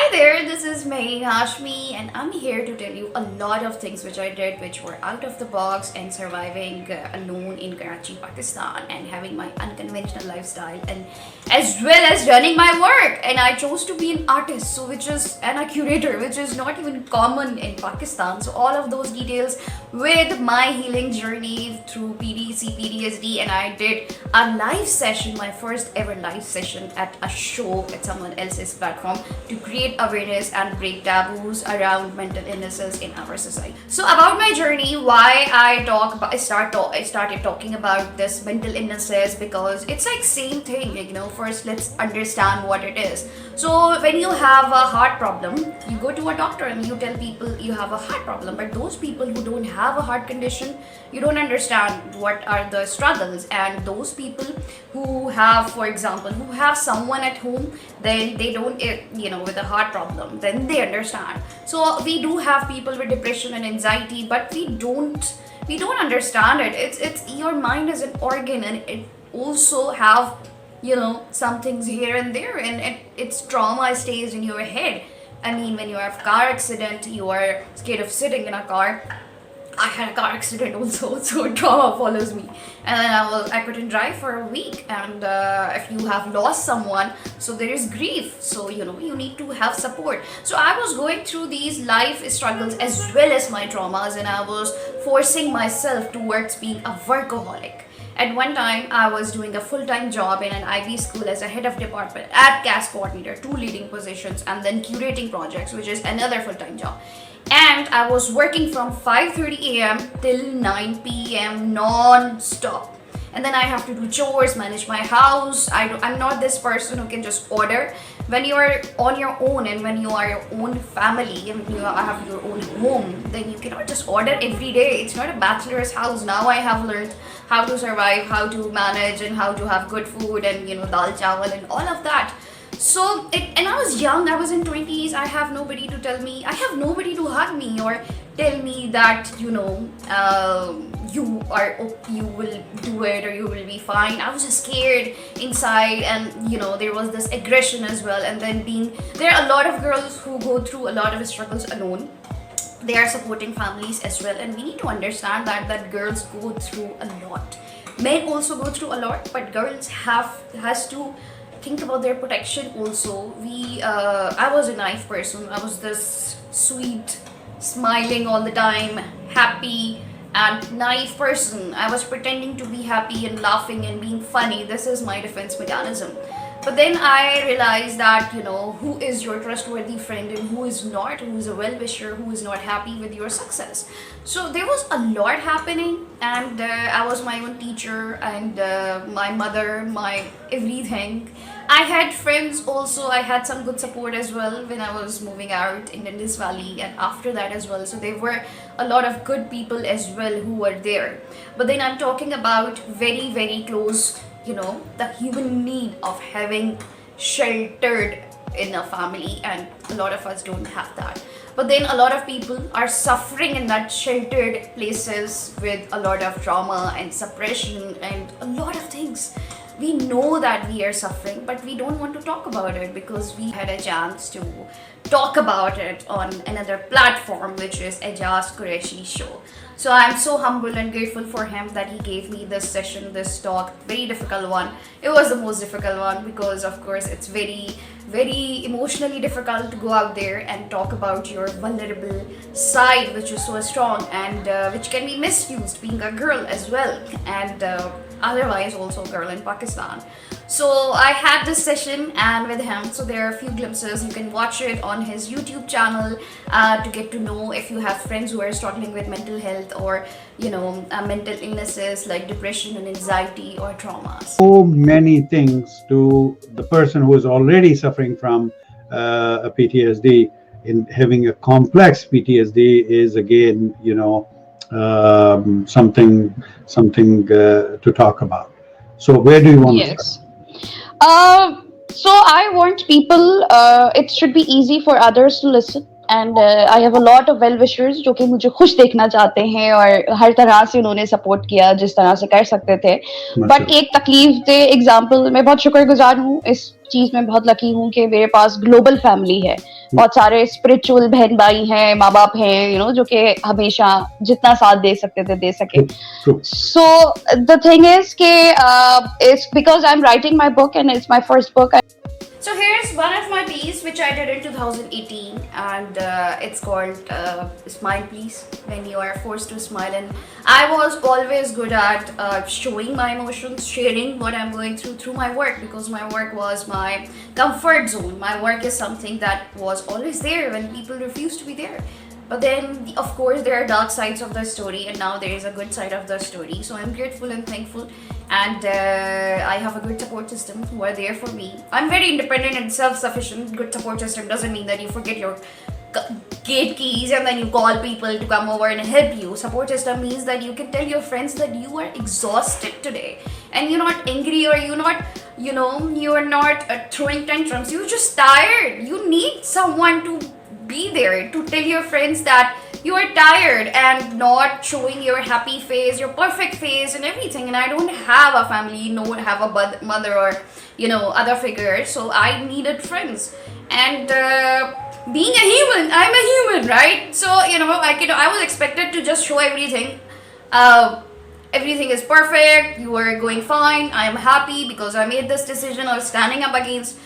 Hi there, this is Mehreen Hashmi, and I'm here to tell you a lot of things which I did which were out of the box and surviving alone in Karachi, Pakistan, and having my unconventional lifestyle, and as well as running my work. And I chose to be an artist, so which is and a curator, which is not even common in Pakistan. So all of those details with my healing journey through PTSD, and I did a live session, my first ever live session at a show at someone else's platform to create awareness and break taboos around mental illnesses in our society. So about my journey, why I started talking about this mental illnesses, because it's like same thing, first let's understand what it is. So when you have a heart problem, you go to a doctor and you tell people you have a heart problem, but those people who don't have a heart condition, you don't understand what are the struggles. And those people who have, for example, who have someone at home, then they don't, with a heart problem, then they understand. So we do have people with depression and anxiety, but we don't understand it. It's your mind is an organ, and it also have some things here and there, and it's trauma stays in your head. I mean, when you have car accident, you are scared of sitting in a car. I had a car accident also, so trauma follows me. And then I couldn't drive for a week. And if you have lost someone, so there is grief. So you need to have support. So I was going through these life struggles as well as my traumas, and I was forcing myself towards being a workaholic. At one time, I was doing a full-time job in an IB school as a head of department, at CAS coordinator, 2 leading positions, and then curating projects, which is another full-time job. And I was working from 5:30 a.m. till 9 p.m. non-stop. And then I have to do chores, manage my house. I'm not this person who can just order. When you are on your own, and when you are your own family, and you have your own home, then you cannot just order every day. It's not a bachelor's house. Now I have learned how to survive, how to manage, and how to have good food, and dal chawal and all of that. So and I was young, I was in 20s. I have nobody to tell me, I have nobody to hug me or tell me that you will do it or you will be fine. I was just scared inside, and there was this aggression as well. And then there are a lot of girls who go through a lot of struggles alone. They are supporting families as well, and we need to understand that girls go through a lot. Men also go through a lot, but girls has to think about their protection also. I was a naive person. I was this sweet, smiling all the time, happy and naive person. I was pretending to be happy and laughing and being funny. This is my defense mechanism. But then I realized that, who is your trustworthy friend and who is not, who is a well-wisher, who is not happy with your success. So there was a lot happening, and I was my own teacher, and my mother, my everything. I had friends also. I had some good support as well when I was moving out in Indus Valley, and after that as well. So there were a lot of good people as well who were there. But then I'm talking about very, very close, the human need of having sheltered in a family, and a lot of us don't have that. But then a lot of people are suffering in that sheltered places with a lot of trauma and suppression and a lot of things. We know that we are suffering, but we don't want to talk about it, because we had a chance to talk about it on another platform, which is Ejaz Qureshi show. So I'm so humble and grateful for him that he gave me this session, this talk. Very difficult one. It was the most difficult one, because of course it's very, very emotionally difficult to go out there and talk about your vulnerable side, which is so strong, and which can be misused, being a girl as well, and otherwise also a girl in Pakistan. So I had this session and with him, so there are a few glimpses. You can watch it on his YouTube channel to get to know if you have friends who are struggling with mental health or mental illnesses like depression and anxiety or traumas. So many things to the person who is already suffering from a PTSD. In having a complex PTSD is again something to talk about. So where do you want to start? Yes. So I want people, it should be easy for others to listen. And I have a lot of well-wishers जो कि मुझे खुश देखना चाहते हैं, और हर तरह से उन्होंने सपोर्ट किया जिस तरह से कर सकते थे. बट एक तकलीफ दे एग्जाम्पल, मैं बहुत शुक्रगुजार हूँ, इस चीज में बहुत लकी हूँ कि मेरे पास ग्लोबल फैमिली है. बहुत सारे स्पिरिचुअल बहन भाई हैं, माँ बाप हैं, you know, जो कि हमेशा जितना साथ दे सकते थे दे सके. True. So the thing is कि it's because I'm writing my book and it's my first book. So here's one of my pieces which I did in 2018, and it's called Smile Please, when you are forced to smile. And I was always good at showing my emotions, sharing what I'm going through my work, because my work was my comfort zone. My work is something that was always there when people refused to be there. But then, of course, there are dark sides of the story, and now there is a good side of the story. So I'm grateful and thankful, and I have a good support system who are there for me. I'm very independent and self-sufficient. Good support system doesn't mean that you forget your gate keys and then you call people to come over and help you. Support system means that you can tell your friends that you are exhausted today, and you're not angry, or you're not, you are not throwing tantrums. You're just tired. You need someone to be there to tell your friends that you are tired, and not showing your happy face, your perfect face and everything. And I don't have a family, no one have a mother or other figures, so I needed friends. And being a human, I'm a human, right? So I was expected to just show everything. Everything is perfect, you are going fine, I am happy because I made this decision of standing up against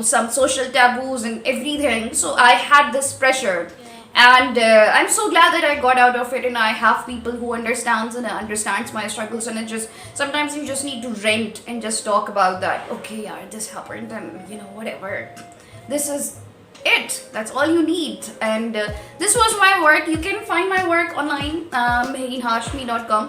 some social taboos and everything. So I had this pressure, and I'm so glad that I got out of it, and I have people who understands my struggles. And it just, sometimes you just need to rent and just talk about that. Okay, yeah, this happened, and whatever, this is it, that's all you need. And this was my work. You can find my work online, mehreenhashmi.com.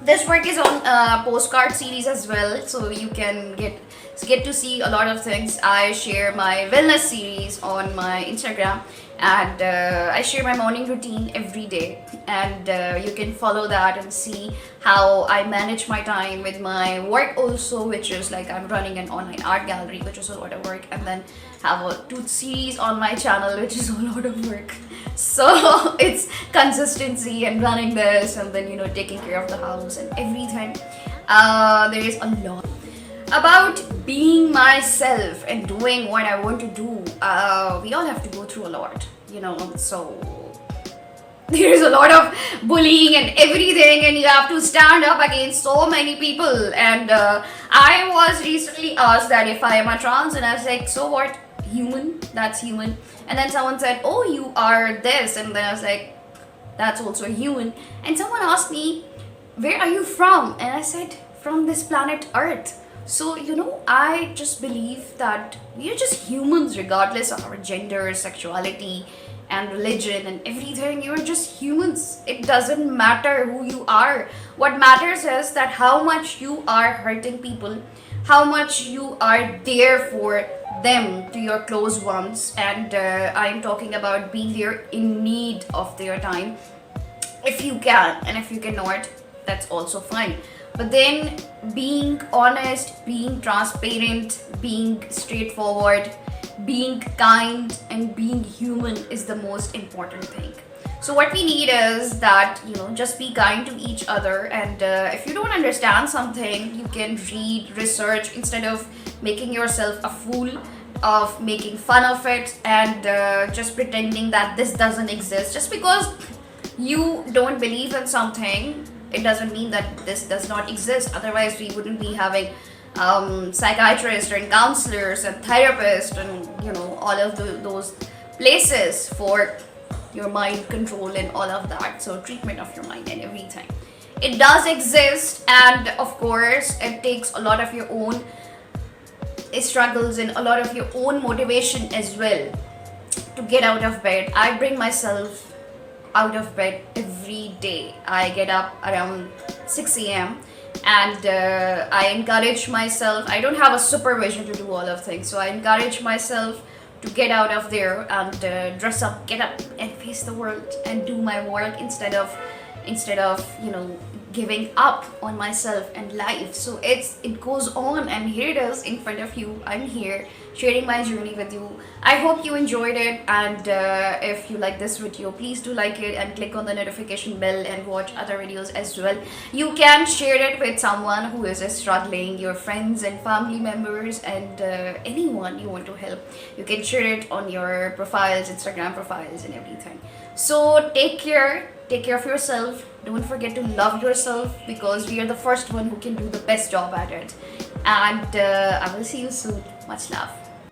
This work is on postcard series as well, so you can get to see a lot of things. I share my wellness series on my Instagram, and I share my morning routine every day, and you can follow that and see how I manage my time with my work also, which is like I'm running an online art gallery, which is a lot of work, and then have a tooth series on my channel, which is a lot of work. So it's consistency and running this, and then taking care of the house and everything. There is a lot about being myself and doing what I want to do. We all have to go through a lot, so there's a lot of bullying and everything, and you have to stand up against so many people. And I was recently asked that if I am a trans, and I was like, so what? Human, that's human. And then someone said, oh, you are this, and then I was like, that's also human. And someone asked me, where are you from? And I said, from this planet Earth. So I just believe that we are just humans, regardless of our gender, sexuality and religion and everything. You're just humans. It doesn't matter who you are. What matters is that how much you are hurting people, how much you are there for them, to your close ones. And I'm talking about being there in need of their time, if you can, and if you cannot, that's also fine. But then being honest, being transparent, being straightforward, being kind, and being human is the most important thing. So what we need is that, just be kind to each other. And if you don't understand something, you can read, research, instead of making yourself a fool, of making fun of it, and just pretending that this doesn't exist. Just because you don't believe in something, it doesn't mean that this does not exist. Otherwise, we wouldn't be having psychiatrists and counselors and therapists and all of those places for your mind control and all of that. So treatment of your mind and everything, it does exist. And of course, it takes a lot of your own struggles and a lot of your own motivation as well to get out of bed. I bring myself out of bed every day. I get up around 6 a.m. and I encourage myself. I don't have a supervision to do all of things, so I encourage myself to get out of there and dress up, get up and face the world and do my work instead of giving up on myself and life. So it goes on, and here it is in front of you. I'm here sharing my journey with you. I hope you enjoyed it, and if you like this video, please do like it and click on the notification bell and watch other videos as well. You can share it with someone who is struggling, your friends and family members, and anyone you want to help. You can share it on your profiles, Instagram profiles and everything. So take care of yourself. Don't forget to love yourself, because we are the first one who can do the best job at it. And I will see you soon. Much love.